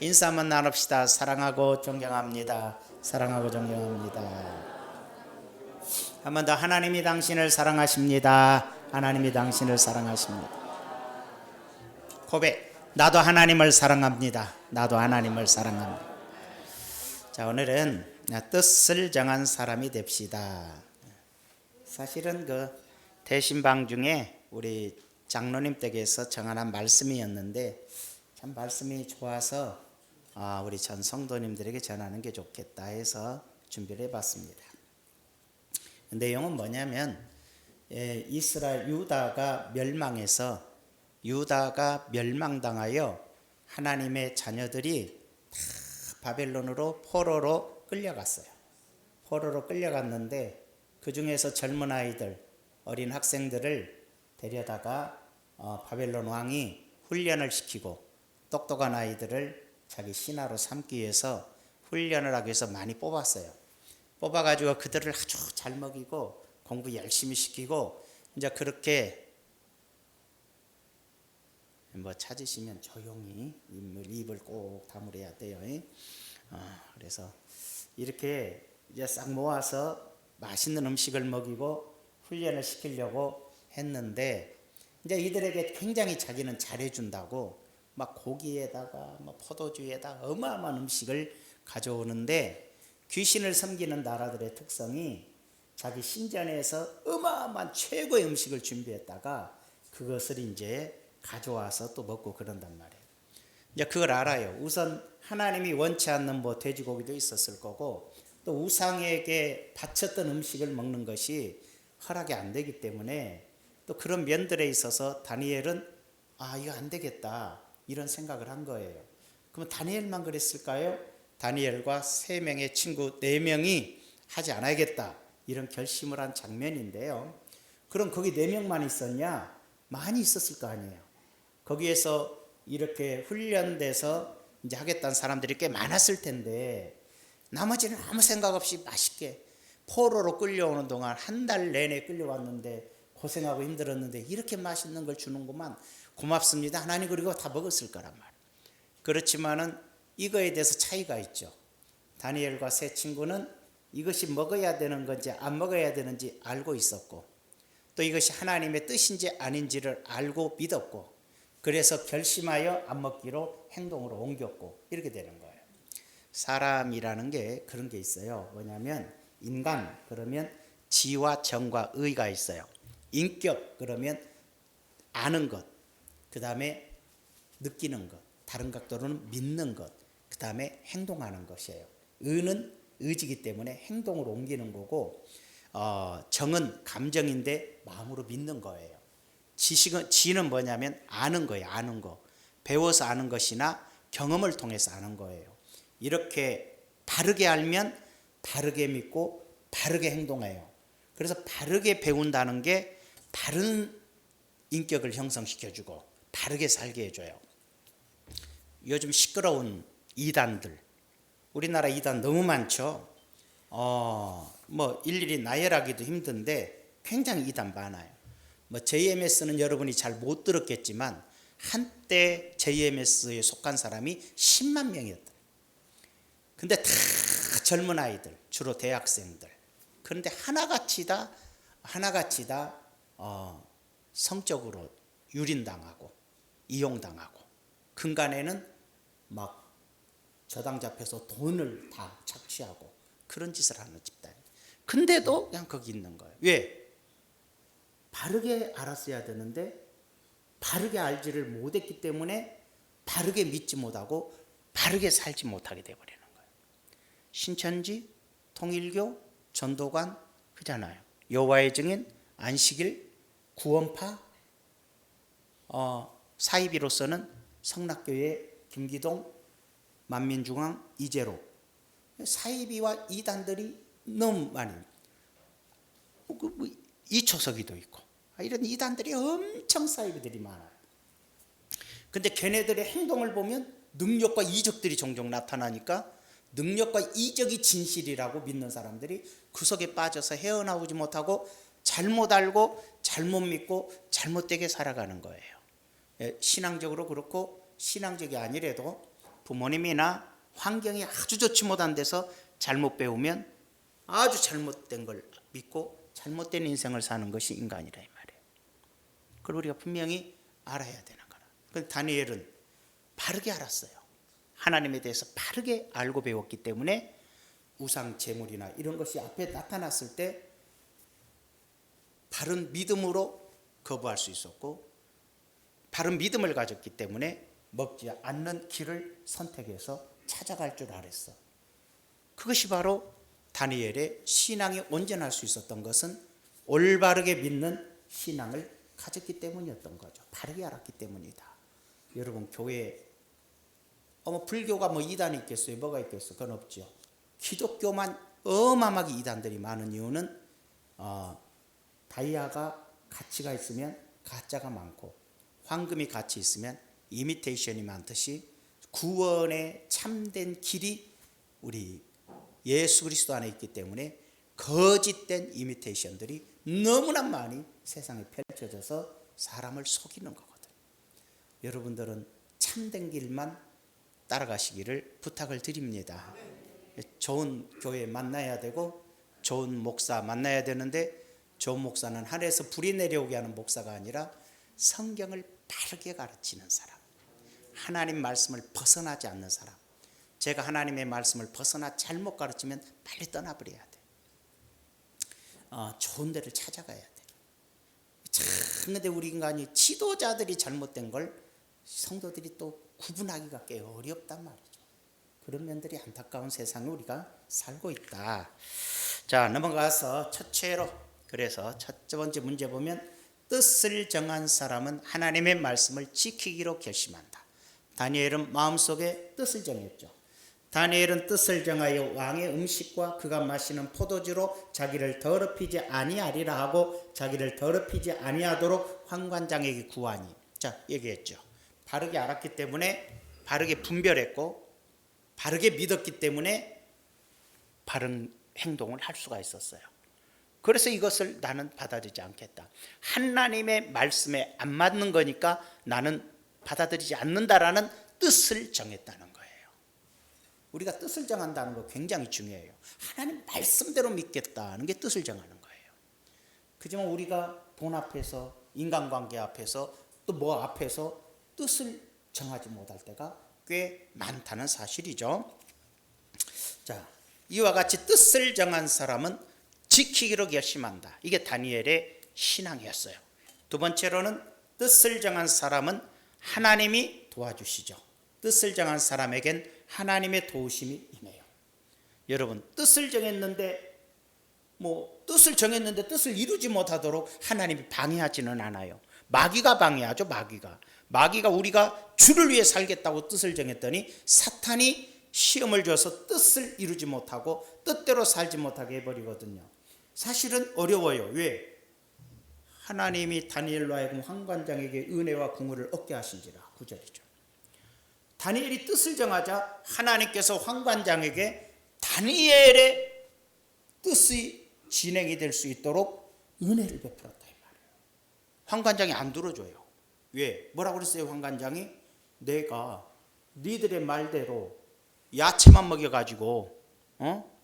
인사 한번 나눕시다. 사랑하고 존경합니다. 사랑하고 존경합니다. 한 번 더. 하나님이 당신을 사랑하십니다. 하나님이 당신을 사랑하십니다. 고백. 나도 하나님을 사랑합니다. 나도 하나님을 사랑합니다. 자, 오늘은 뜻을 정한 사람이 됩시다. 사실은 그 대신방 중에 우리 장로님 댁에서 정한 말씀이었는데 참 말씀이 좋아서 우리 전 성도님들에게 전하는 게 좋겠다 해서 준비를 해봤습니다. 내용은 뭐냐면 이스라엘 유다가 멸망당하여 하나님의 자녀들이 다 바벨론으로 포로로 끌려갔어요. 포로로 끌려갔는데 그 중에서 젊은 아이들, 어린 학생들을 데려다가 바벨론 왕이 훈련을 시키고 똑똑한 아이들을 자기 신하로 삼기 위해서 훈련을 하기 위해서 많이 뽑았어요. 뽑아가지고 그들을 아주 잘 먹이고 공부 열심히 시키고 이제 그렇게 찾으시면 조용히 입을 꼭 다물어야 돼요. 그래서 이렇게 이제 싹 모아서 맛있는 음식을 먹이고 훈련을 시키려고 했는데 이제 이들에게 굉장히 자기는 잘해준다고 막 고기에다가 포도주에다가 어마어마한 음식을 가져오는데 귀신을 섬기는 나라들의 특성이 자기 신전에서 어마어마한 최고의 음식을 준비했다가 그것을 이제 가져와서 또 먹고 그런단 말이에요. 이제 그걸 알아요. 우선 하나님이 원치 않는 돼지고기도 있었을 거고 또 우상에게 바쳤던 음식을 먹는 것이 허락이 안 되기 때문에 또 그런 면들에 있어서 다니엘은 이거 안 되겠다 이런 생각을 한 거예요. 그럼 다니엘만 그랬을까요? 다니엘과 3명의 친구 4명이 하지 않아야겠다 이런 결심을 한 장면인데요. 그럼 거기 4명만 있었냐? 많이 있었을 거 아니에요. 거기에서 이렇게 훈련돼서 이제 하겠다는 사람들이 꽤 많았을 텐데 나머지는 아무 생각 없이 맛있게 포로로 끌려오는 동안 한 달 내내 끌려왔는데 고생하고 힘들었는데 이렇게 맛있는 걸 주는구만. 고맙습니다. 하나님 그리고 다 먹었을 거란 말이에요. 그렇지만은 이거에 대해서 차이가 있죠. 다니엘과 세 친구는 이것이 먹어야 되는 건지 안 먹어야 되는지 알고 있었고 또 이것이 하나님의 뜻인지 아닌지를 알고 믿었고 그래서 결심하여 안 먹기로 행동으로 옮겼고 이렇게 되는 거예요. 사람이라는 게 그런 게 있어요. 뭐냐면 인간 그러면 지와 정과 의가 있어요. 인격 그러면 아는 것, 그 다음에 느끼는 것, 다른 각도로는 믿는 것, 그 다음에 행동하는 것이에요. 의는 의지기 때문에 행동으로 옮기는 거고 정은 감정인데 마음으로 믿는 거예요. 지는 뭐냐면 아는 거예요. 아는 거. 배워서 아는 것이나 경험을 통해서 아는 거예요. 이렇게 바르게 알면 바르게 믿고 바르게 행동해요. 그래서 바르게 배운다는 게 바른 인격을 형성시켜주고 바르게 살게 해줘요. 요즘 시끄러운 이단들, 우리나라 이단 너무 많죠. 일일이 나열하기도 힘든데 굉장히 이단 많아요. JMS는 여러분이 잘 못 들었겠지만 한때 JMS에 속한 사람이 10만 명이었다. 근데 다 젊은 아이들, 주로 대학생들. 그런데 하나같이 다 성적으로 유린당하고 이용당하고 근간에는 막 저당 잡혀서 돈을 다 착취하고 그런 짓을 하는 집단이에요. 근데도 그냥 거기 있는 거예요. 왜? 바르게 알았어야 되는데 바르게 알지를 못했기 때문에 바르게 믿지 못하고 바르게 살지 못하게 되어버리는 거예요. 신천지, 통일교, 전도관 그잖아요. 여호와의 증인, 안식일, 구원파, 사이비로서는 성락교회, 김기동, 만민중앙, 이재로. 사이비와 이단들이 너무 많이 이초석이도 있고 이런 이단들이 엄청 사이비들이 많아요. 근데 걔네들의 행동을 보면 능력과 이적들이 종종 나타나니까 능력과 이적이 진실이라고 믿는 사람들이 그 속에 빠져서 헤어나오지 못하고 잘못 알고 잘못 믿고 잘못되게 살아가는 거예요. 신앙적으로 그렇고 신앙적이 아니래도 부모님이나 환경이 아주 좋지 못한 데서 잘못 배우면 아주 잘못된 걸 믿고 잘못된 인생을 사는 것이 인간이라 이 말이에요. 그걸 우리가 분명히 알아야 되는 거라. 그 다니엘은 바르게 알았어요. 하나님에 대해서 바르게 알고 배웠기 때문에 우상 제물이나 이런 것이 앞에 나타났을 때 바른 믿음으로 거부할 수 있었고, 바른 믿음을 가졌기 때문에 먹지 않는 길을 선택해서 찾아갈 줄 알았어. 그것이 바로 다니엘의 신앙이 온전할 수 있었던 것은 올바르게 믿는 신앙을 가졌기 때문이었던 거죠. 바르게 알았기 때문이다. 여러분, 교회에 불교가 이단이 있겠어요? 뭐가 있겠어요? 그건 없죠. 기독교만 어마어마하게 이단들이 많은 이유는 다이아가 가치가 있으면 가짜가 많고, 황금이 가치 있으면 이미테이션이 많듯이 구원의 참된 길이 우리 예수 그리스도 안에 있기 때문에 거짓된 이미테이션들이 너무나 많이 세상에 펼쳐져서 사람을 속이는 거거든요. 여러분들은 참된 길만 따라가시기를 부탁을 드립니다. 좋은 교회 만나야 되고 좋은 목사 만나야 되는데, 좋은 목사는 하늘에서 불이 내려오게 하는 목사가 아니라 성경을 바르게 가르치는 사람, 하나님 말씀을 벗어나지 않는 사람. 제가 하나님의 말씀을 벗어나 잘못 가르치면 빨리 떠나버려야 돼. 좋은 데를 찾아가야 돼. 참, 근데 우리 인간이 지도자들이 잘못된 걸 성도들이 또 구분하기가 꽤 어렵단 말이죠. 그런 면들이 안타까운 세상에 우리가 살고 있다. 자, 넘어가서 첫째로, 그래서 첫 번째 문제 보면 뜻을 정한 사람은 하나님의 말씀을 지키기로 결심한다. 다니엘은 마음속에 뜻을 정했죠. 다니엘은 뜻을 정하여 왕의 음식과 그가 마시는 포도주로 자기를 더럽히지 아니하리라 하고 자기를 더럽히지 아니하도록 환관장에게 구하니. 자, 얘기했죠. 바르게 알았기 때문에 바르게 분별했고, 바르게 믿었기 때문에 바른 행동을 할 수가 있었어요. 그래서 이것을 나는 받아들이지 않겠다. 하나님의 말씀에 안 맞는 거니까 나는 받아들이지 않는다라는 뜻을 정했다는 거예요. 우리가 뜻을 정한다는 거 굉장히 중요해요. 하나님 말씀대로 믿겠다는 게 뜻을 정하는 거예요. 그지만 우리가 돈 앞에서, 인간관계 앞에서, 또 뭐 앞에서 뜻을 정하지 못할 때가 꽤 많다는 사실이죠. 자, 이와 같이 뜻을 정한 사람은 지키기로 결심한다. 이게 다니엘의 신앙이었어요. 두 번째로는 뜻을 정한 사람은 하나님이 도와주시죠. 뜻을 정한 사람에겐 하나님의 도우심이 임해요. 여러분, 뜻을 정했는데 뜻을 이루지 못하도록 하나님이 방해하지는 않아요. 마귀가 방해하죠. 마귀가 우리가 주를 위해 살겠다고 뜻을 정했더니 사탄이 시험을 줘서 뜻을 이루지 못하고 뜻대로 살지 못하게 해버리거든요. 사실은 어려워요. 왜? 하나님이 다니엘로 하여금 환관장에게 은혜와 궁을 얻게 하신지라. 9절이죠. 다니엘이 뜻을 정하자 하나님께서 환관장에게 다니엘의 뜻이 진행이 될 수 있도록 은혜를 베풀었다 이 말이에요. 환관장이 안 들어줘요. 왜? 뭐라고 그랬어요? 환관장이 내가 니들의 말대로 야채만 먹여가지고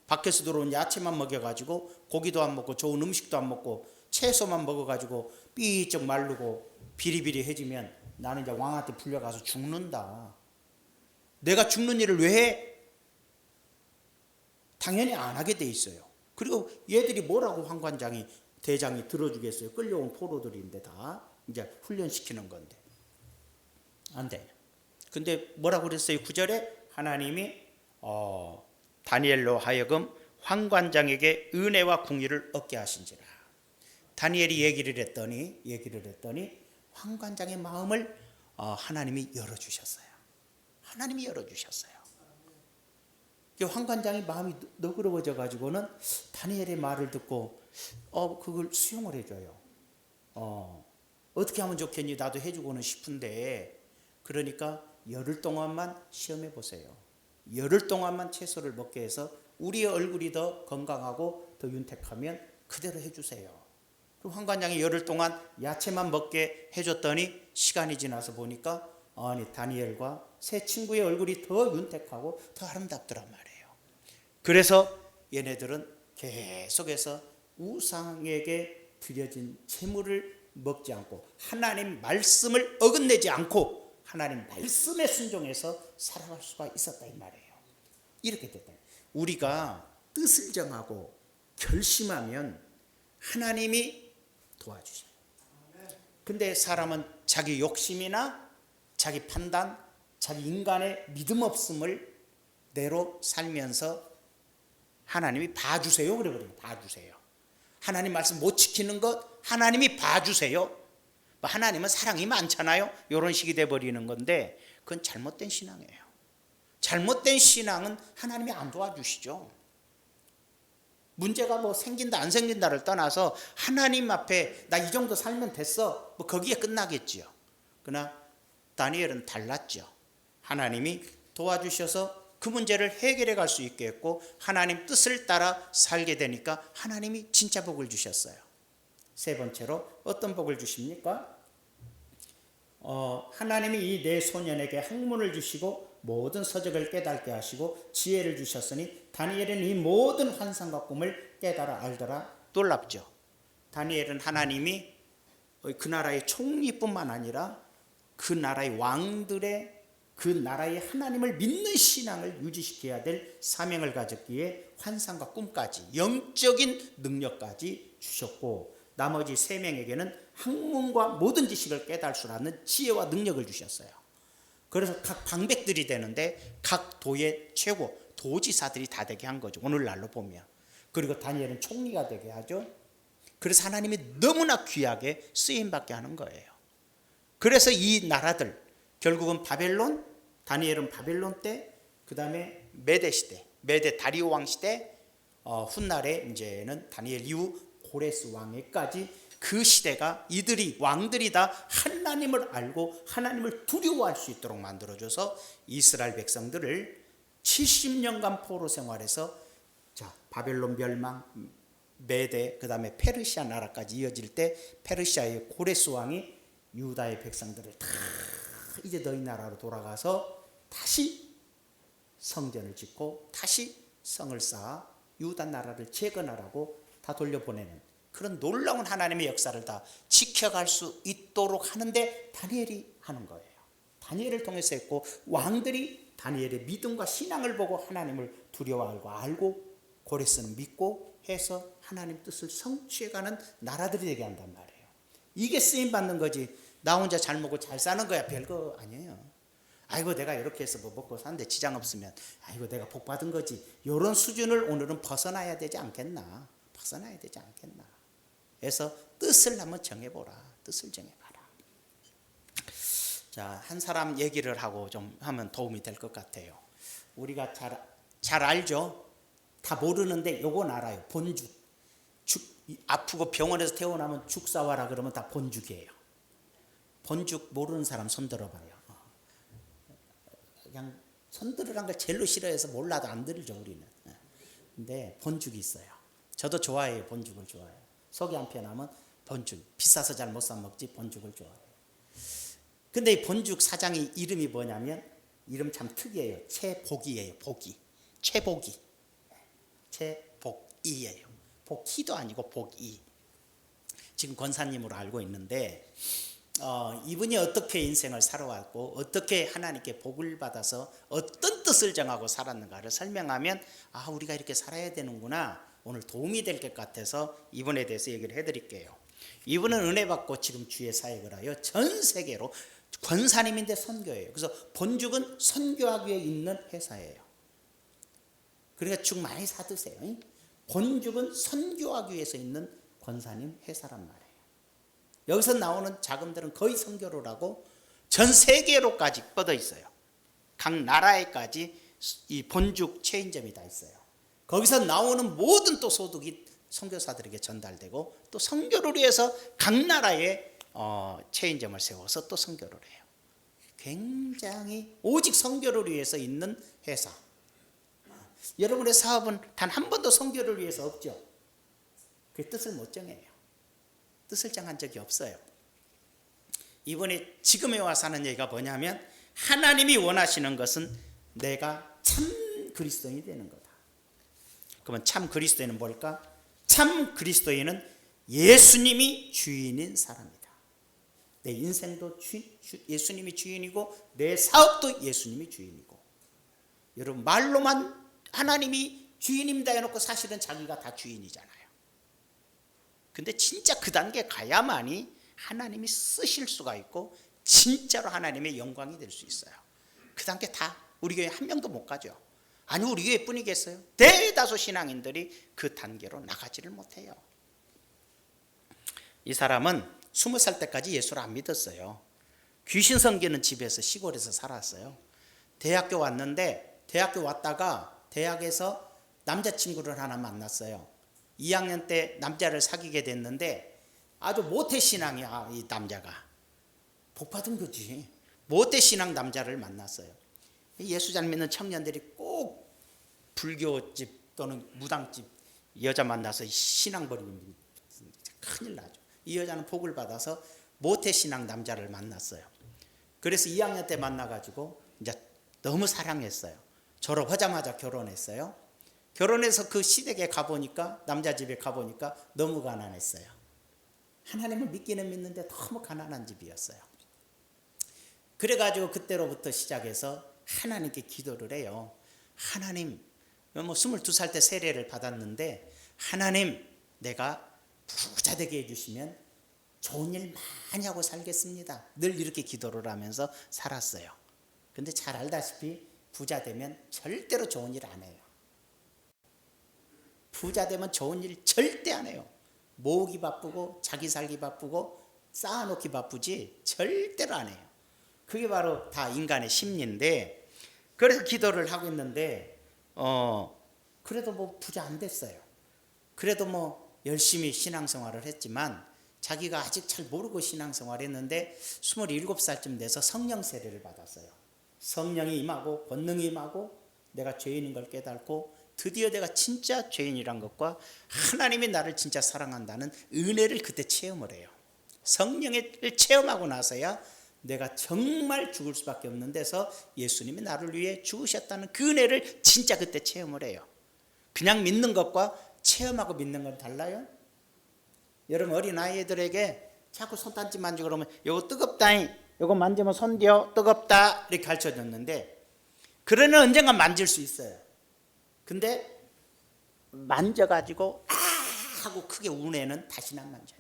밖에서 들어온 야채만 먹여가지고 고기도 안 먹고 좋은 음식도 안 먹고 채소만 먹어가지고 삐쩍 마르고 비리비리해지면 나는 이제 왕한테 불려가서 죽는다. 내가 죽는 일을 왜 해? 당연히 안 하게 돼 있어요. 그리고 얘들이 뭐라고 환관장이 대장이 들어주겠어요? 끌려온 포로들인데 다 이제 훈련시키는 건데 안 돼. 근데 뭐라고 그랬어요? 9절에 하나님이 다니엘로 하여금 환관장에게 은혜와 궁유를 얻게 하신지라. 다니엘이 얘기를 했더니 환관장의 마음을 하나님이 열어주셨어요. 하나님이 열어주셨어요. 환관장의 마음이 너그러워져 가지고는 다니엘의 말을 듣고 그걸 수용을 해줘요. 어떻게 하면 좋겠니? 나도 해주고는 싶은데, 그러니까 열흘 동안만 시험해 보세요. 열흘 동안만 채소를 먹게 해서 우리의 얼굴이 더 건강하고 더 윤택하면 그대로 해주세요. 그 환관장이 열흘 동안 야채만 먹게 해줬더니 시간이 지나서 보니까 아니 다니엘과 새 친구의 얼굴이 더 윤택하고 더 아름답더란 말이에요. 그래서 얘네들은 계속해서 우상에게 드려진 제물을 먹지 않고 하나님 말씀을 어긋내지 않고 하나님 말씀에 순종해서 살아갈 수가 있었다 이 말이에요. 이렇게 됐다. 우리가 뜻을 정하고 결심하면 하나님이 도와주셔요. 근데 사람은 자기 욕심이나 자기 판단, 자기 인간의 믿음 없음을 대로 살면서 하나님이 봐주세요 그래 버려요. 봐주세요. 하나님 말씀 못 지키는 것 하나님이 봐주세요. 하나님은 사랑이 많잖아요. 이런 식이 돼버리는 건데 그건 잘못된 신앙이에요. 잘못된 신앙은 하나님이 안 도와주시죠. 문제가 뭐 생긴다 안 생긴다를 떠나서 하나님 앞에 나 이 정도 살면 됐어 뭐 거기에 끝나겠지요. 그러나 다니엘은 달랐죠. 하나님이 도와주셔서 그 문제를 해결해 갈 수 있게 했고 하나님 뜻을 따라 살게 되니까 하나님이 진짜 복을 주셨어요. 세 번째로 어떤 복을 주십니까? 하나님이 이 네 소년에게 학문을 주시고 모든 서적을 깨닫게 하시고 지혜를 주셨으니 다니엘은 이 모든 환상과 꿈을 깨달아 알더라. 놀랍죠. 다니엘은 하나님이 그 나라의 총리뿐만 아니라 그 나라의 왕들의 그 나라의 하나님을 믿는 신앙을 유지시켜야 될 사명을 가졌기에 환상과 꿈까지 영적인 능력까지 주셨고 나머지 세 명에게는 학문과 모든 지식을 깨달을 수 있는 지혜와 능력을 주셨어요. 그래서 각 방백들이 되는데 각 도의 최고 도지사들이 다 되게 한 거죠. 오늘날로 보면. 그리고 다니엘은 총리가 되게 하죠. 그래서 하나님이 너무나 귀하게 쓰임받게 하는 거예요. 그래서 이 나라들 결국은 바벨론, 다니엘은 바벨론 때, 그 다음에 메대 시대, 메대 다리오 왕 시대, 훗날에 이제는 다니엘 이후 고레스 왕에까지 그 시대가 이들이 왕들이 다 하나님을 알고 하나님을 두려워할 수 있도록 만들어줘서 이스라엘 백성들을 70년간 포로 생활해서 자 바벨론 멸망, 메대, 그 다음에 페르시아 나라까지 이어질 때 페르시아의 고레스 왕이 유다의 백성들을 다 이제 너희 나라로 돌아가서 다시 성전을 짓고 다시 성을 쌓아 유다 나라를 재건하라고 다 돌려보내는 그런 놀라운 하나님의 역사를 다 지켜갈 수 있도록 하는데 다니엘이 하는 거예요. 다니엘을 통해서 했고 왕들이 다니엘의 믿음과 신앙을 보고 하나님을 두려워하고 알고 고레스는 믿고 해서 하나님 뜻을 성취해가는 나라들이 되게 한단 말이에요. 이게 쓰임받는 거지 나 혼자 잘 먹고 잘 사는 거야 별거 아니에요. 아이고 내가 이렇게 해서 뭐 먹고 사는데 지장 없으면 아이고 내가 복 받은 거지. 이런 수준을 오늘은 벗어나야 되지 않겠나. 벗어나야 되지 않겠나. 그래서 뜻을 한번 정해보라. 뜻을 정해봐라. 자, 한 사람 얘기를 하고 좀 하면 도움이 될 것 같아요. 우리가 잘 알죠. 다 모르는데 요건 알아요. 본죽. 아프고 병원에서 퇴원하면 죽 사와라 그러면 다 본죽이에요. 본죽 모르는 사람 손 들어봐요. 그냥 손 들으란 걸 제일로 싫어해서 몰라도 안 들죠 우리는. 근데 본죽이 있어요. 저도 좋아해요. 본죽을 좋아해요. 속이 안 편하면 본죽. 비싸서 잘 못 사 먹지 본죽을 좋아해요. 근데 이 본죽 사장이 이름이 뭐냐면 이름 참 특이해요. 최복이에요. 복이. 최복이. 최복이에요. 복희도 아니고 복이. 지금 권사님으로 알고 있는데 이분이 어떻게 인생을 살아왔고 어떻게 하나님께 복을 받아서 어떤 뜻을 정하고 살았는가를 설명하면 아 우리가 이렇게 살아야 되는구나 오늘 도움이 될 것 같아서 이분에 대해서 얘기를 해드릴게요. 이분은 은혜 받고 지금 주의 사역을 하여 전 세계로 권사님인데 선교예요. 그래서 본죽은 선교하기 위해 있는 회사예요. 그러니까 죽 많이 사드세요. 본죽은 선교하기 위해서 있는 권사님 회사란 말이에요. 여기서 나오는 자금들은 거의 선교를 하고 전 세계로까지 뻗어 있어요. 각 나라에까지 이 본죽 체인점이 다 있어요. 거기서 나오는 모든 또 소득이 선교사들에게 전달되고 또 선교를 위해서 각 나라에 체인점을 세워서 또 선교를 해요. 굉장히 오직 선교를 위해서 있는 회사. 여러분의 사업은 단 한 번도 선교를 위해서 없죠. 그 뜻을 못 정해요. 뜻을 정한 적이 없어요. 이번에 지금에 와서 하는 얘기가 뭐냐면 하나님이 원하시는 것은 내가 참 그리스도인이 되는 거다. 그러면 참 그리스도인은 뭘까? 참 그리스도인은 예수님이 주인인 사람이다. 내 인생도 예수님이 주인이고 내 사업도 예수님이 주인이고. 여러분 말로만 하나님이 주인입니다 해놓고 사실은 자기가 다 주인이잖아요. 근데 진짜 그 단계 가야만이 하나님이 쓰실 수가 있고 진짜로 하나님의 영광이 될 수 있어요. 그 단계 다 우리 교회 한 명도 못 가죠. 아니 우리 교회 뿐이겠어요? 대다수 신앙인들이 그 단계로 나가지를 못해요. 이 사람은 20살 때까지 예수를 안 믿었어요. 귀신 섬기는 집에서 시골에서 살았어요. 대학교 왔는데 대학교 왔다가 대학에서 남자친구를 하나 만났어요. 2학년 때 남자를 사귀게 됐는데 아주 모태신앙이야. 이 남자가 복받은 거지. 모태신앙 남자를 만났어요. 예수 잘 믿는 청년들이 꼭 불교집 또는 무당집 여자 만나서 신앙 버리면 큰일 나죠. 이 여자는 복을 받아서 모태신앙 남자를 만났어요. 그래서 2학년 때 만나가지고 이제 너무 사랑했어요. 졸업하자마자 결혼했어요. 결혼해서 그 시댁에 가보니까 남자 집에 가보니까 너무 가난했어요. 하나님을 믿기는 믿는데 너무 가난한 집이었어요. 그래가지고 그때로부터 시작해서 하나님께 기도를 해요. 하나님, 22살 때 세례를 받았는데 하나님 내가 부자 되게 해주시면 좋은 일 많이 하고 살겠습니다. 늘 이렇게 기도를 하면서 살았어요. 근데 잘 알다시피 부자 되면 절대로 좋은 일 안 해요. 부자 되면 좋은 일 절대 안 해요. 모으기 바쁘고 자기 살기 바쁘고 쌓아놓기 바쁘지 절대로 안 해요. 그게 바로 다 인간의 심리인데 그래서 기도를 하고 있는데 그래도 뭐 부자 안 됐어요. 그래도 뭐 열심히 신앙생활을 했지만 자기가 아직 잘 모르고 신앙생활을 했는데 27살쯤 돼서 성령 세례를 받았어요. 성령이 임하고 권능이 임하고 내가 죄인인 걸 깨닫고 드디어 내가 진짜 죄인이란 것과 하나님이 나를 진짜 사랑한다는 은혜를 그때 체험을 해요. 성령을 체험하고 나서야 내가 정말 죽을 수밖에 없는 데서 예수님이 나를 위해 죽으셨다는 그 은혜를 진짜 그때 체험을 해요. 그냥 믿는 것과 체험하고 믿는 건 달라요. 여러분 어린 아이들에게 자꾸 손단지 만지고 그러면 이거 뜨겁다잉, 이거 만지면 손디어 뜨겁다 이렇게 가르쳐줬는데 그러면 언젠가 만질 수 있어요. 근데 만져가지고 아 하고 크게 우는 애는 다시는 안 만져요.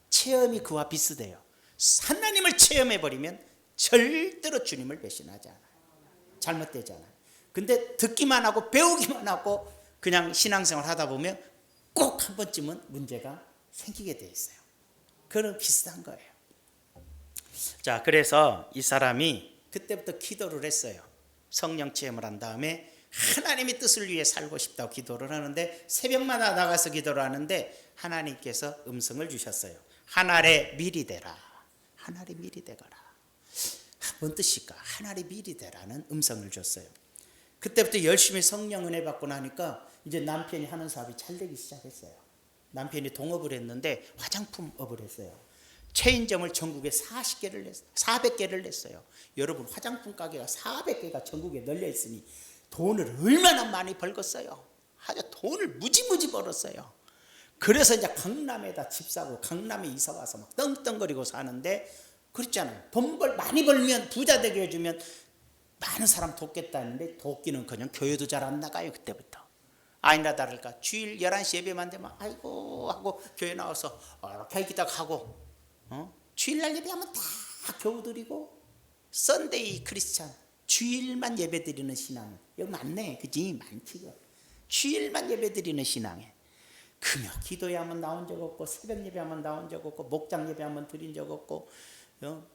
체험이 그와 비슷해요. 하나님을 체험해버리면 절대로 주님을 배신하지 않아요. 잘못되지 않아요. 근데 듣기만 하고 배우기만 하고 그냥 신앙생활 하다 보면 꼭 한 번쯤은 문제가 생기게 돼 있어요. 그런 비슷한 거예요. 자, 그래서 이 사람이 그때부터 기도를 했어요. 성령 체험을 한 다음에 하나님의 뜻을 위해 살고 싶다고 기도를 하는데 새벽마다 나가서 기도를 하는데 하나님께서 음성을 주셨어요. 하늘에 밀이 되라. 하늘에 밀이 되거라. 뭔 뜻일까? 하늘에 밀이 되라는 음성을 줬어요. 그때부터 열심히 성령 은혜 받고 나니까 이제 남편이 하는 사업이 잘 되기 시작했어요. 남편이 동업을 했는데 화장품 업을 했어요. 체인점을 전국에 400개를 냈어요. 여러분 화장품 가게가 400개가 전국에 널려 있으니 돈을 얼마나 많이 벌겠어요. 아주 돈을 무지무지 벌었어요. 그래서 이제 강남에다 집 사고 강남에 이사 와서 막 떵떵거리고 사는데 그렇잖아요. 많이 벌면 부자 되게 해주면 많은 사람 돕겠다는데 돕기는커녕 교회도 잘 안 나가요. 그때부터. 아니나 다를까 주일 11시 예배만 되면 아이고 하고 교회 나와서 이렇게 기다 가고 주일날 예배하면 다 교우 드리고 썬데이 크리스찬 주일만 예배 드리는 신앙 여기 많네. 그지? 많지. 주일만 예배 드리는 신앙에 금요 기도에 한번 나온 적 없고 새벽 예배 한번 나온 적 없고 목장 예배 한번 드린 적 없고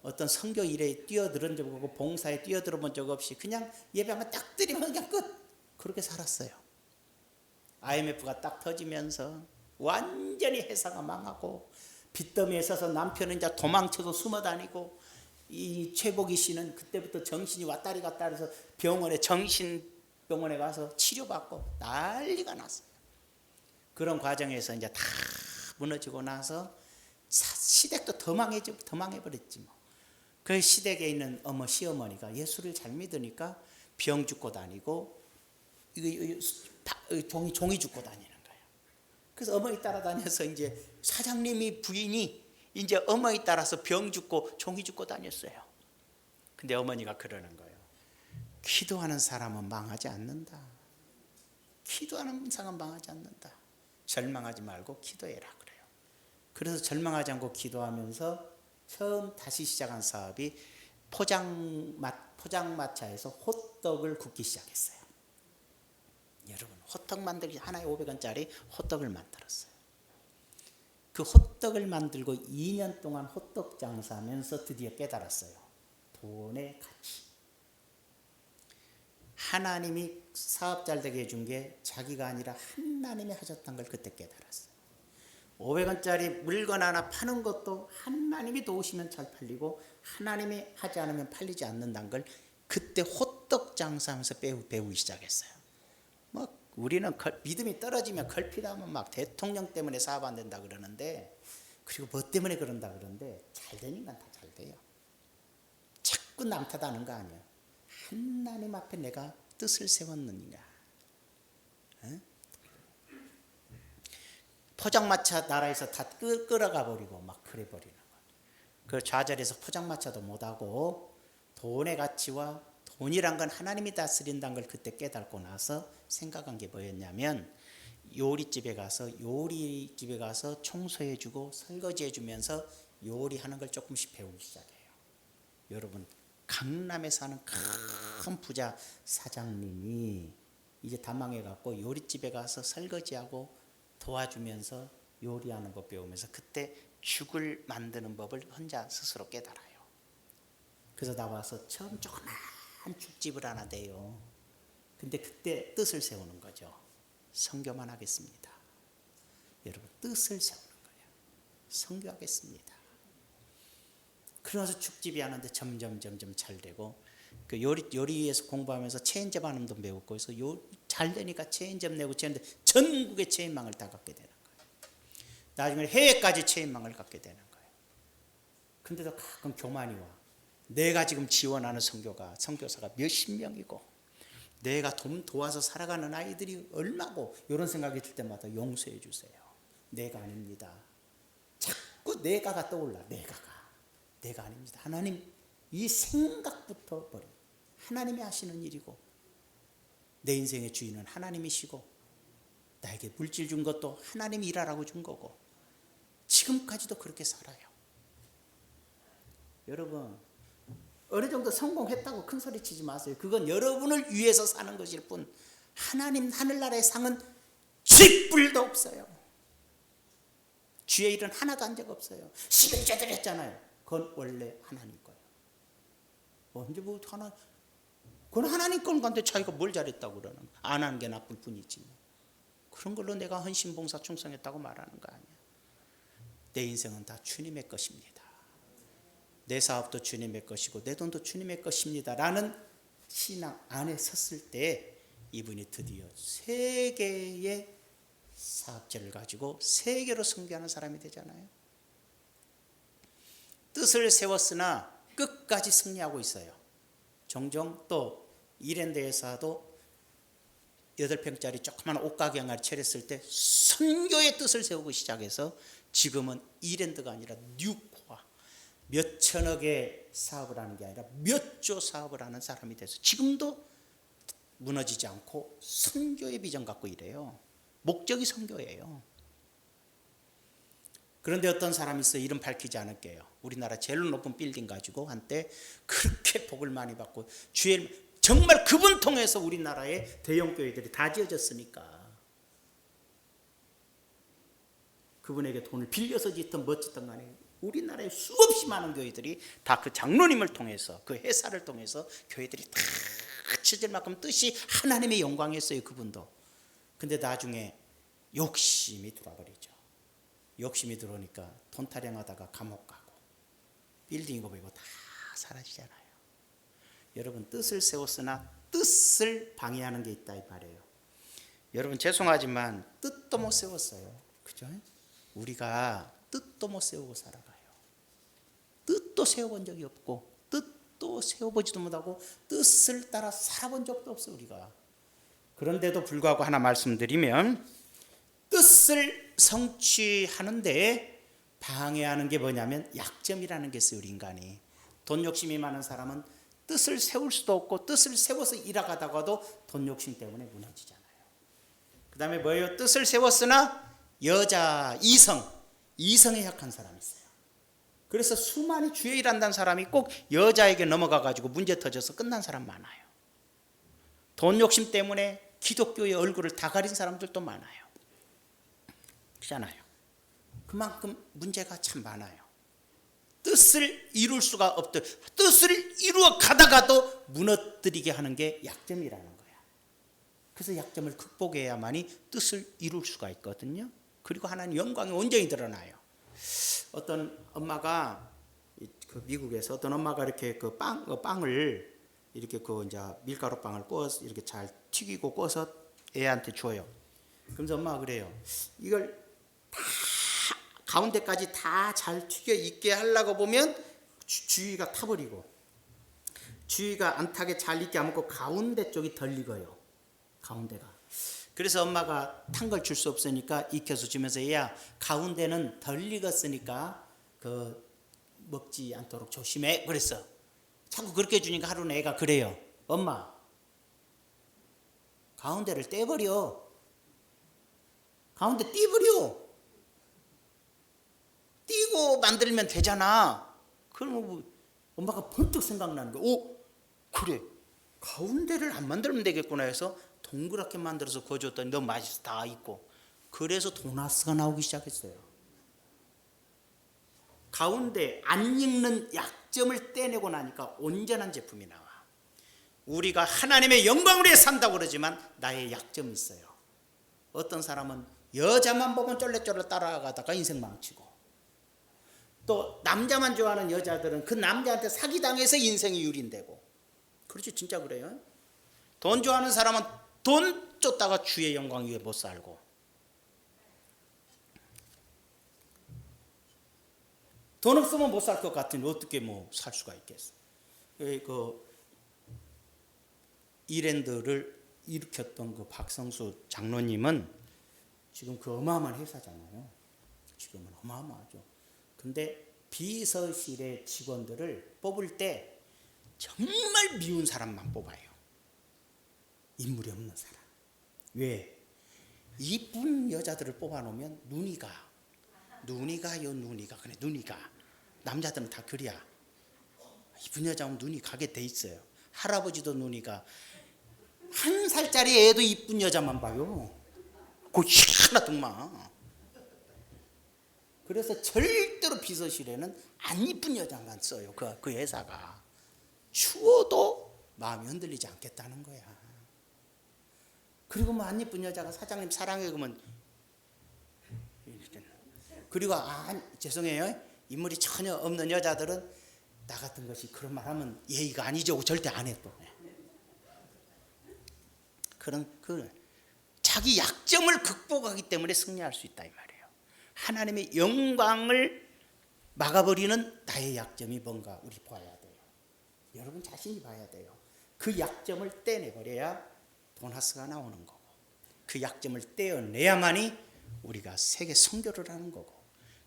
어떤 선교 일에 뛰어들은 적 없고 봉사에 뛰어들어 본 적 없이 그냥 예배 한번 딱 드리면 그냥 끝. 그렇게 살았어요. IMF가 딱 터지면서 완전히 회사가 망하고 빚더미에 서서 남편은 이제 도망쳐서 숨어 다니고 이 최복희 씨는 그때부터 정신이 왔다리 갔다 해서 정신병원에 가서 치료받고 난리가 났어요. 그런 과정에서 이제 다 무너지고 나서 시댁도 더 망해버렸지 뭐. 그 시댁에 있는 시어머니가 예수를 잘 믿으니까 병 죽고 다니고 종이 죽고 다니는 거예요. 그래서 어머니 따라다녀서 이제 사장님이 부인이 이제 어머니 따라서 병 죽고 종이 죽고 다녔어요. 근데 어머니가 그러는 거예요. 기도하는 사람은 망하지 않는다. 기도하는 사람은 망하지 않는다. 절망하지 말고 기도해라 그래요. 그래서 절망하지 않고 기도하면서 처음 다시 시작한 사업이 포장마차에서 호떡을 굽기 시작했어요. 여러분, 호떡 만들기 하나에 500원짜리 호떡을 만들었어요. 그 호떡을 만들고 2년 동안 호떡 장사하면서 드디어 깨달았어요. 돈의 가치. 하나님이 사업 잘 되게 해준 게 자기가 아니라 하나님이 하셨다는 걸 그때 깨달았어요. 500원짜리 물건 하나 파는 것도 하나님이 도우시면 잘 팔리고 하나님이 하지 않으면 팔리지 않는다는 걸 그때 호떡 장사하면서 배우기 시작했어요. 뭐 우리는 믿음이 떨어지면 걸핏하면 막 대통령 때문에 사업 안 된다 그러는데, 그리고 뭐 때문에 그런다 그러는데 잘 되니까 다 잘 돼요. 자꾸 남 탓하는 거 아니에요. 하나님 앞에 내가 뜻을 세웠느니라. 포장마차 나라에서 다 끌어가 버리고 막 그래 버리는 거예요. 그 좌절해서 포장마차도 못하고 돈의 가치와 돈이란 건 하나님이 다스린다는 걸 그때 깨닫고 나서 생각한 게 뭐였냐면, 요리집에 가서 청소해주고 설거지해주면서 요리하는 걸 조금씩 배우기 시작해요. 여러분, 강남에 사는 큰 부자 사장님이 이제 다 망해갖고 요리집에 가서 설거지하고 도와주면서 요리하는 법 배우면서 그때 죽을 만드는 법을 혼자 스스로 깨달아요. 그래서 나와서 처음 조그만 죽집을 하나 내요. 근데 그때 뜻을 세우는 거죠. 선교만 하겠습니다. 여러분, 뜻을 세우는 거예요. 선교하겠습니다. 그러면서 죽집이 하는데 점점 잘 되고, 그 요리에서 공부하면서 체인점 하는 돈 배웠고, 그래서 잘 되니까 체인점 내고 전국의 체인망을 다 갖게 되는 거예요. 나중에 해외까지 체인망을 갖게 되는 거예요. 근데도 가끔 교만이 와. 내가 지금 지원하는 선교사가 몇십 명이고 내가 도와서 살아가는 아이들이 얼마고, 이런 생각이 들 때마다 용서해 주세요. 내가 아닙니다. 자꾸 내가가 떠올라. 내가 아닙니다. 하나님, 이 생각부터 버려. 하나님이 하시는 일이고 내 인생의 주인은 하나님이시고 나에게 물질 준 것도 하나님이 일하라고 준 거고 지금까지도 그렇게 살아요. 여러분, 어느 정도 성공했다고 큰 소리 치지 마세요. 그건 여러분을 위해서 사는 것일 뿐, 하나님 하늘나라의 상은 쥐뿔도 없어요. 주의 일은 하나도 한 적 없어요. 11조 드렸잖아요. 그건 원래 하나님 거예요. 언제 뭐 그건 하나님 건데 자기가 뭘 잘했다고 그러는 거야. 안 하는 게 나쁠 뿐이지. 그런 걸로 내가 헌신봉사 충성했다고 말하는 거 아니야. 내 인생은 다 주님의 것입니다. 내 사업도 주님의 것이고 내 돈도 주님의 것입니다 라는 신앙 안에 섰을 때 이분이 드디어 세계의 사업체를 가지고 세계로 선교하는 사람이 되잖아요. 뜻을 세웠으나 끝까지 승리하고 있어요. 종종 또 이랜드에서도 8평짜리 조그만 옷가게 하나 차렸을 때 선교의 뜻을 세우고 시작해서 지금은 이랜드가 아니라 뉴코아, 몇 천억의 사업을 하는 게 아니라 몇 조 사업을 하는 사람이 돼서 지금도 무너지지 않고 선교의 비전 갖고 이래요. 목적이 선교예요. 그런데 어떤 사람이 있어요. 이름 밝히지 않을게요. 우리나라 제일 높은 빌딩 가지고 한때 그렇게 복을 많이 받고 정말 그분 통해서 우리나라의 대형 교회들이 다 지어졌으니까 그분에게 돈을 빌려서 짓던 멋지던 간에 우리나라에 수없이 많은 교회들이 다 그 장로님을 통해서, 그 회사를 통해서 교회들이 다 지어질 만큼 뜻이 하나님의 영광이었어요. 그분도. 근데 나중에 욕심이 들어버리죠. 욕심이 들어오니까 돈 타령하다가 감옥 가고 빌딩이고 뭐고 다 사라지잖아요. 여러분, 뜻을 세웠으나 뜻을 방해하는 게 있다 이 말이에요. 여러분, 죄송하지만 뜻도 못 세웠어요. 그죠? 우리가 뜻도 못 세우고 살아가요. 뜻도 세워본 적이 없고 또 세워보지도 못하고 뜻을 따라 살아본 적도 없어 우리가. 그런데도 불구하고 하나 말씀드리면, 뜻을 성취하는데 방해하는 게 뭐냐면 약점이라는 게 있어요. 우리 인간이. 돈 욕심이 많은 사람은 뜻을 세울 수도 없고, 뜻을 세워서 일하다가도 돈 욕심 때문에 무너지잖아요. 그 다음에 뭐예요? 뜻을 세웠으나 여자, 이성에 약한 사람이 있어요. 그래서 수많이 주에 일한다는 사람이 꼭 여자에게 넘어가가지고 문제 터져서 끝난 사람 많아요. 돈 욕심 때문에 기독교의 얼굴을 다 가린 사람들도 많아요. 그렇잖아요. 그만큼 문제가 참 많아요. 뜻을 이룰 수가 없듯, 뜻을 이루어 가다가도 무너뜨리게 하는 게 약점이라는 거야. 그래서 약점을 극복해야만이 뜻을 이룰 수가 있거든요. 그리고 하나님 영광이 온전히 드러나요. 어떤 엄마가, 그 미국에서 어떤 엄마가 이렇게 그 빵을 이렇게 그 이제 밀가루 빵을 구워서 이렇게 잘 튀기고 구워서 애한테 줘요. 그러면서 엄마가 그래요. 이걸 다 가운데까지 다 잘 튀겨 있게 하려고 보면 주위가 타버리고, 주위가 안 타게 잘 익게 안 먹고 가운데 쪽이 덜 익어요. 가운데가. 그래서 엄마가 탄 걸 줄 수 없으니까 익혀서 주면서, 얘야 가운데는 덜 익었으니까 그 먹지 않도록 조심해. 그랬어. 자꾸 그렇게 해주니까 하루는 애가 그래요. 엄마, 가운데를 떼버려. 가운데 띄버려. 띄고 만들면 되잖아. 그러면 뭐 엄마가 번뜩 생각나는 거야. 오, 그래, 가운데를 안 만들면 되겠구나 해서 동그랗게 만들어서 구워줬더니 너무 맛있어, 다 익고. 그래서 도나스가 나오기 시작했어요. 가운데 안 익는 약점을 떼내고 나니까 온전한 제품이 나와. 우리가 하나님의 영광을 위해 산다고 그러지만 나의 약점이 있어요. 어떤 사람은 여자만 보면 쫄래쫄래 따라가다가 인생 망치고, 또 남자만 좋아하는 여자들은 그 남자한테 사기당해서 인생이 유린되고. 그렇지, 진짜 그래요. 돈 좋아하는 사람은 돈 쫓다가 주의 영광 위에 못 살고, 돈 없으면 못 살 것 같으니 어떻게 뭐 살 수가 있겠어. 그 이랜드를 일으켰던 그 박성수 장로님은 지금 그 어마어마한 회사잖아요. 지금은 어마어마하죠. 근데 비서실의 직원들을 뽑을 때 정말 미운 사람만 뽑아요. 인물이 없는 사람. 왜? 이쁜 여자들을 뽑아놓으면 눈이 가요. 그래, 눈이 가. 남자들은 다 그래야. 이쁜 여자면 눈이 가게 돼 있어요. 할아버지도 눈이 가. 1살짜리 애도 이쁜 여자만 봐요. 그 희한하더만. 그래서 절대로 비서실에는 안 이쁜 여자만 써요. 그 회사가. 추워도 마음이 흔들리지 않겠다는 거야. 그리고 뭐 안 이쁜 여자가 사장님 사랑해 그러면, 그리고 죄송해요, 인물이 전혀 없는 여자들은 나 같은 것이 그런 말 하면 예의가 아니죠. 절대 안 해. 또 그런 자기 약점을 극복하기 때문에 승리할 수 있다 이 말이에요. 하나님의 영광을 막아버리는 나의 약점이 뭔가 우리 봐야 돼요. 여러분 자신이 봐야 돼요. 그 약점을 떼내버려야 도나스가 나오는 거고, 그 약점을 떼어내야만이 우리가 세계 선교를 하는 거고,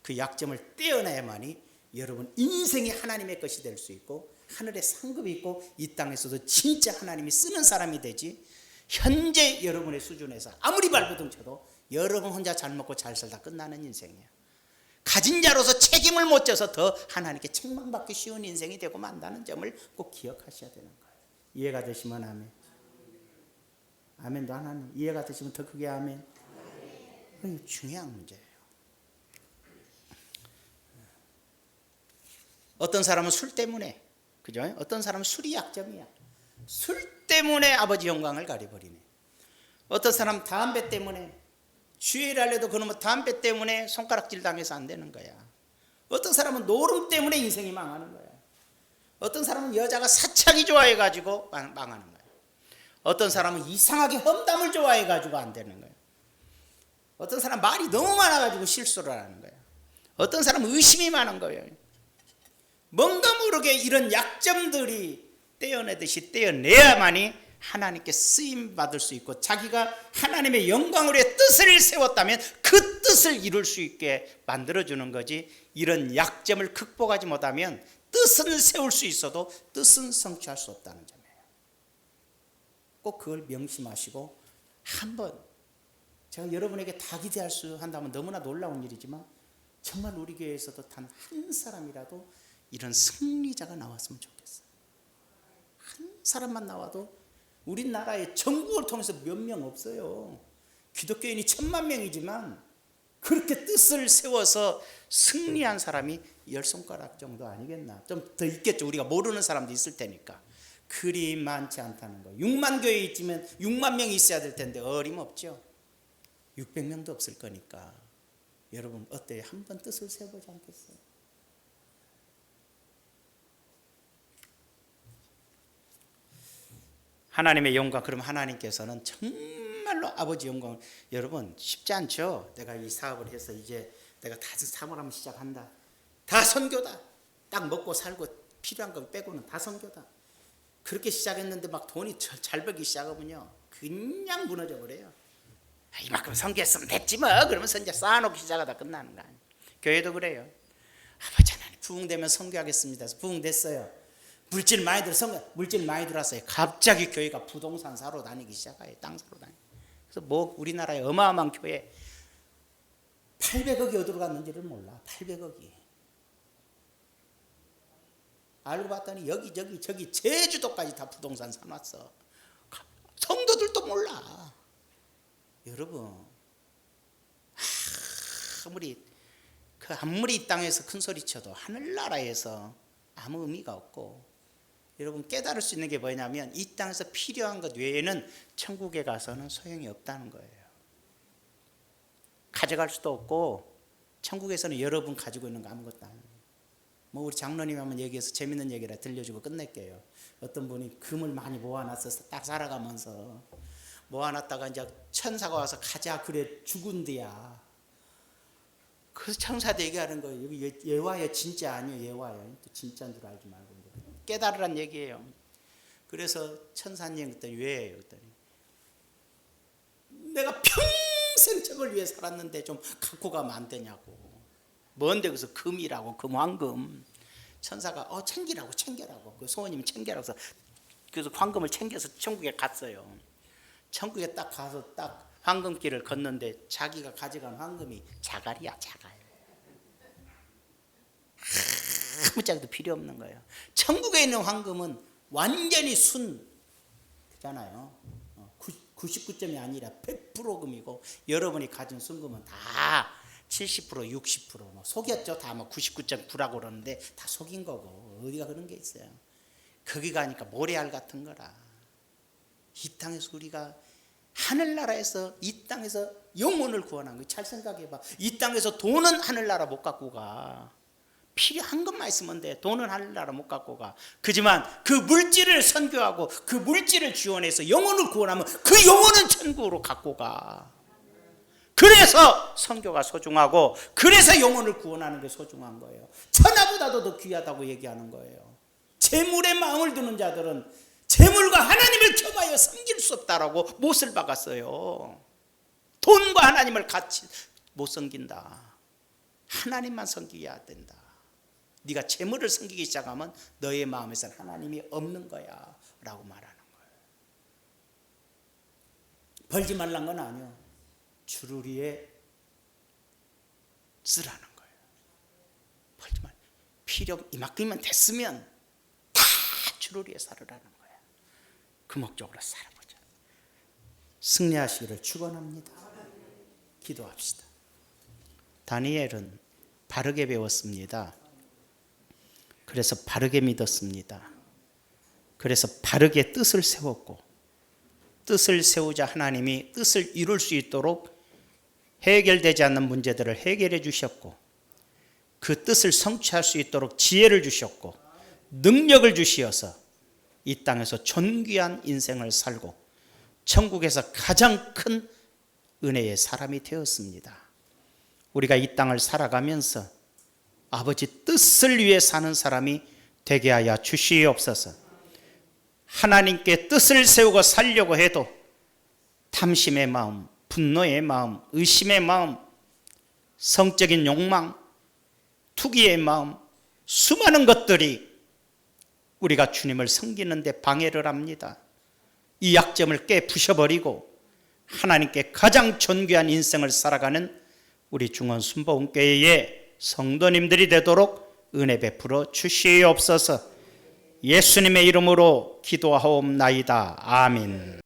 그 약점을 떼어내야만이 여러분 인생이 하나님의 것이 될 수 있고, 하늘에 상급이 있고, 이 땅에서도 진짜 하나님이 쓰는 사람이 되지. 현재 여러분의 수준에서 아무리 발버둥 쳐도 여러분 혼자 잘 먹고 잘 살다 끝나는 인생이야. 가진 자로서 책임을 못 져서 더 하나님께 책망받기 쉬운 인생이 되고 만다는 점을 꼭 기억하셔야 되는 거예요. 이해가 되시면 아멘. 아멘도 안 하네. 이해가 되시면 더 크게 아멘. 그게 중요한 문제예요. 어떤 사람은 술 때문에, 그죠? 어떤 사람은 술이 약점이야. 술 때문에 아버지 영광을 가려버리네. 어떤 사람은 담배 때문에, 주일 할래도 그놈의 담배 때문에 손가락질 당해서 안 되는 거야. 어떤 사람은 노름 때문에 인생이 망하는 거야. 어떤 사람은 여자가 사착이 좋아해가지고 망하는 거야. 어떤 사람은 이상하게 험담을 좋아해가지고 안 되는 거야. 어떤 사람은 말이 너무 많아가지고 실수를 하는 거야. 어떤 사람은 의심이 많은 거예요. 뭔가 모르게 이런 약점들이 떼어내듯이 떼어내야만이 하나님께 쓰임 받을 수 있고, 자기가 하나님의 영광으로 뜻을 세웠다면 그 뜻을 이룰 수 있게 만들어주는 거지, 이런 약점을 극복하지 못하면 뜻은 세울 수 있어도 뜻은 성취할 수 없다는 점이에요. 꼭 그걸 명심하시고, 한번 제가 여러분에게 다 기대할 수 한다면 너무나 놀라운 일이지만, 정말 우리 교회에서도 단 한 사람이라도 이런 승리자가 나왔으면 좋겠어요. 한 사람만 나와도 우리나라의 전국을 통해서 몇 명 없어요. 기독교인이 1000만 명이지만 그렇게 뜻을 세워서 승리한 사람이 10손가락 정도 아니겠나. 좀 더 있겠죠. 우리가 모르는 사람도 있을 테니까. 그리 많지 않다는 거예요. 6만 교회 있으면 6만 명이 있어야 될 텐데 어림없죠. 600명도 없을 거니까. 여러분 어때요? 한번 뜻을 세워보지 않겠어요? 하나님의 영광, 그럼 하나님께서는 정말로 아버지 영광, 여러분 쉽지 않죠. 내가 이 사업을 해서 이제 내가 다 사업을 하면 시작한다, 다 선교다, 딱 먹고 살고 필요한 거 빼고는 다 선교다, 그렇게 시작했는데 막 돈이 잘 벌기 시작하면요 그냥 무너져 버려요. 이만큼 선교했으면 됐지 뭐, 그러면서 이제 쌓아놓기 시작하다 끝나는 거 아니에요. 교회도 그래요. 아버지 하나님 부흥되면 선교하겠습니다. 부흥됐어요. 물질 많이 들었어요. 갑자기 교회가 부동산 사러 다니기 시작해요. 땅 사러 다니고. 그래서 뭐 우리나라의 어마어마한 교회 800억이 어디로 갔는지를 몰라. 800억이. 알고 봤더니 여기저기 저기 제주도까지 다 부동산 사놨어. 성도들도 몰라. 여러분 아무리 이 땅에서 큰 소리 쳐도 하늘나라에서 아무 의미가 없고, 여러분 깨달을 수 있는 게 뭐냐면 이 땅에서 필요한 것 외에는 천국에 가서는 소용이 없다는 거예요. 가져갈 수도 없고 천국에서는 여러분 가지고 있는 거 아무것도 아니에요. 뭐 우리 장로님 한번 얘기해서 재밌는 얘기라 들려주고 끝낼게요. 어떤 분이 금을 많이 모아놨어서 딱 살아가면서 모아놨다가 이제 천사가 와서 가자 그래 죽은데야. 그래서 천사도 얘기하는 거예요. 여기 예화예요, 진짜 아니에요. 예화예요. 또 진짜인 줄 알지 말고 깨달으란 얘기예요. 그래서 천사님 그랬더니 왜요? 그랬더니 내가 평생 저걸 위해 살았는데 좀 갖고 가면 안 되냐고. 뭔데? 그래서 금이라고, 금황금. 천사가 챙기라고 그 소원님 챙겨라고 해서 그래서 황금을 챙겨서 천국에 갔어요. 천국에 딱 가서 딱 황금길을 걷는데 자기가 가져간 황금이 자갈이야, 자갈. 아무짝에도 필요 없는 거예요. 천국에 있는 황금은 완전히 순잖아요. 99점이 아니라 100% 금이고, 여러분이 가진 순금은 다 70%, 60% 뭐 속였죠. 다 뭐 99.9라고 그러는데 다 속인 거고, 어디가 그런 게 있어요. 거기 가니까 모래알 같은 거라. 이 땅에서 우리가 하늘나라에서 이 땅에서 영혼을 구원한 거예요. 잘 생각해봐. 이 땅에서 돈은 하늘나라 못 갖고 가. 필요한 것만 있으면 돼. 돈은 하늘나라 못 갖고 가. 그지만 그 물질을 선교하고 그 물질을 지원해서 영혼을 구원하면 그 영혼은 천국으로 갖고 가. 그래서 선교가 소중하고, 그래서 영혼을 구원하는 게 소중한 거예요. 천하보다도 더 귀하다고 얘기하는 거예요. 재물에 마음을 두는 자들은 재물과 하나님을 겸하여 섬길 수 없다라고 못을 박았어요. 돈과 하나님을 같이 못 섬긴다. 하나님만 섬기어야 된다. 네가 재물을 섬기기 시작하면 너의 마음에서는 하나님이 없는 거야 라고 말하는 거예요. 벌지 말란 건 아니에요. 주를 위해 쓰라는 거예요. 벌지 말. 필요 이만큼만 됐으면 다 주를 위해 살으라는 거예요. 그 목적으로 살아보자. 승리하시기를 축원합니다. 기도합시다. 다니엘은 바르게 배웠습니다. 그래서 바르게 믿었습니다. 그래서 바르게 뜻을 세웠고, 뜻을 세우자 하나님이 뜻을 이룰 수 있도록 해결되지 않는 문제들을 해결해 주셨고, 그 뜻을 성취할 수 있도록 지혜를 주셨고 능력을 주시어서 이 땅에서 존귀한 인생을 살고 천국에서 가장 큰 은혜의 사람이 되었습니다. 우리가 이 땅을 살아가면서 아버지 뜻을 위해 사는 사람이 되게 하여 주시옵소서. 하나님께 뜻을 세우고 살려고 해도 탐심의 마음, 분노의 마음, 의심의 마음, 성적인 욕망, 투기의 마음, 수많은 것들이 우리가 주님을 섬기는데 방해를 합니다. 이 약점을 깨부셔버리고 하나님께 가장 존귀한 인생을 살아가는 우리 중원 순복음교회의 성도님들이 되도록 은혜 베풀어 주시옵소서. 예수님의 이름으로 기도하옵나이다. 아멘.